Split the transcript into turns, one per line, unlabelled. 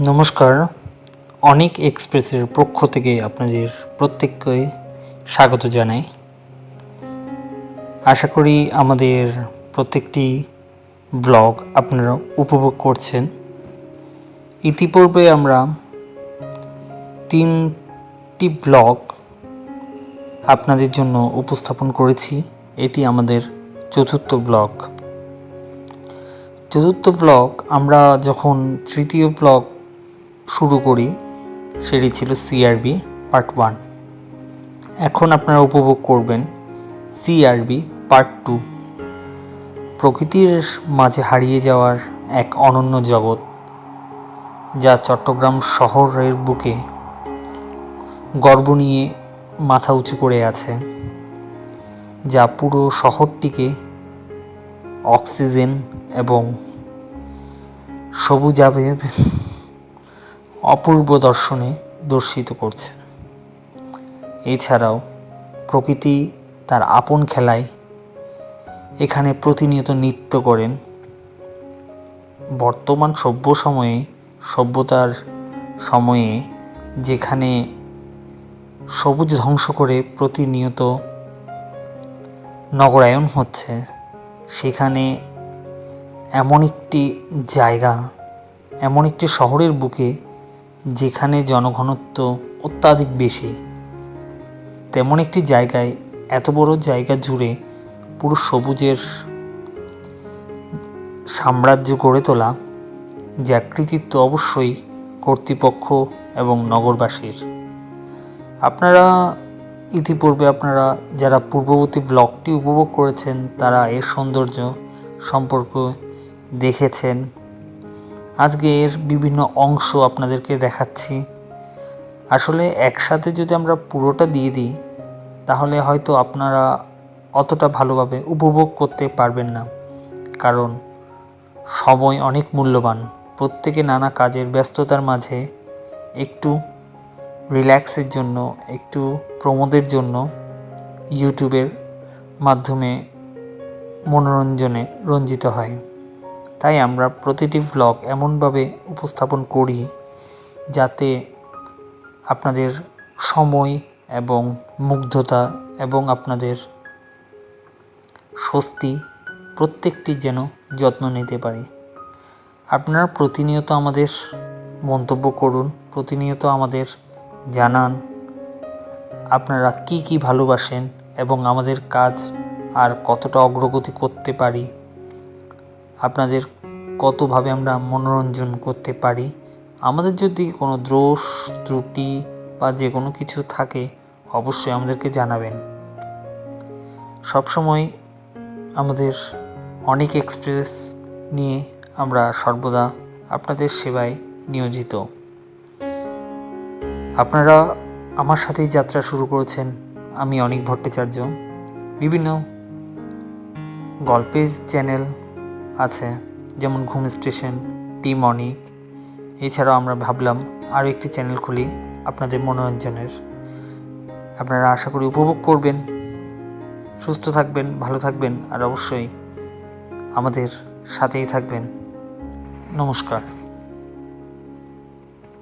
নমস্কার, অনিক এক্সপ্রেসের পক্ষ থেকে আপনাদের প্রত্যেককে স্বাগত জানাই। আশা করি আমাদের প্রত্যেকটি ব্লগ আপনারা উপভোগ করছেন। ইতিপূর্বে আমরা 3টি ব্লগ আপনাদের জন্য উপস্থাপন করেছি। এটি আমাদের চতুর্থ ব্লগ। আমরা যখন তৃতীয় ব্লগ শুরু করি সেটি ছিল CRB পার্ট 1। এখন আপনারা উপভোগ করবেন CRB পার্ট 2, প্রকৃতির মাঝে হারিয়ে যাওয়ার এক অনন্য জগৎ, যা চট্টগ্রাম শহরের বুকে গর্ব নিয়ে মাথা উঁচু করে আছে, যা পুরো শহরটিকে অক্সিজেন এবং সবুজাবে অপূর্ব দর্শনে দর্শিত করছে। এছাড়াও প্রকৃতি তার আপন খেলায় এখানে প্রতিনিয়ত নৃত্য করেন। বর্তমান সভ্যতার সময়ে যেখানে সবুজ ধ্বংস করে প্রতিনিয়ত নগরায়ন হচ্ছে, সেখানে এমন একটি জায়গা, এমন একটি শহরের বুকে যেখানে জনঘনত্ব অত্যাধিক বেশি, তেমন একটি জায়গায় এত বড় জায়গা জুড়ে পুরো সবুজের সাম্রাজ্য গড়ে তোলা, যার কৃতিত্ব অবশ্যই কর্তৃপক্ষ এবং নগরবাসীর। ইতিপূর্বে আপনারা যারা পূর্ববর্তী ব্লগটি উপভোগ করেছেন তারা এর সৌন্দর্য সম্পর্কে দেখেছেন। আজকে এর বিভিন্ন অংশ আপনাদেরকে দেখাচ্ছি। আসলে একসাথে যদি আমরা পুরোটা দিয়ে দিই তাহলে হয়তো আপনারা অতটা ভালোভাবে উপভোগ করতে পারবেন না, কারণ সময় অনেক মূল্যবান। প্রত্যেকে নানা কাজের ব্যস্ততার মাঝে একটু রিল্যাক্সের জন্য, একটু প্রমোদের জন্য ইউটিউবের মাধ্যমে মনোরঞ্জনে রঞ্জিত হয়। তাই আমরা প্রতিটি ব্লগ এমনভাবে উপস্থাপন করি যাতে আপনাদের সময় এবং মুগ্ধতা এবং আপনাদের স্বস্তি প্রত্যেকটি যেন যত্ন নিতে পারি। আপনারা প্রতিনিয়ত আমাদের মন্তব্য করুন, প্রতিনিয়ত আমাদের জানান আপনারা কি ভালোবাসেন এবং আমাদের কাজ আর কতটা অগ্রগতি করতে পারি, আপনাদের কতভাবে আমরা মনোরঞ্জন করতে পারি। আমাদের যদি কোনো দোষ ত্রুটি বা যে কোনো কিছু থাকে অবশ্যই আমাদেরকে জানাবেন। সবসময় আমাদের অনিক এক্সপ্রেস নিয়ে আমরা সর্বদা আপনাদের সেবায় নিয়োজিত। আপনারা আমার সাথেই যাত্রা শুরু করেছেন। আমি অনিক ভট্টাচার্য। বিভিন্ন গল্পের চ্যানেল আছে, যেমন ঘুমস্টেশন, টিম অনিক। এছাড়াও আমরা ভাবলাম আরও একটি চ্যানেল খুলি আপনাদের মনোরঞ্জনের। আপনারা আশা করি উপভোগ করবেন, সুস্থ থাকবেন, ভালো থাকবেন আর অবশ্যই আমাদের সাথেই থাকবেন। নমস্কার।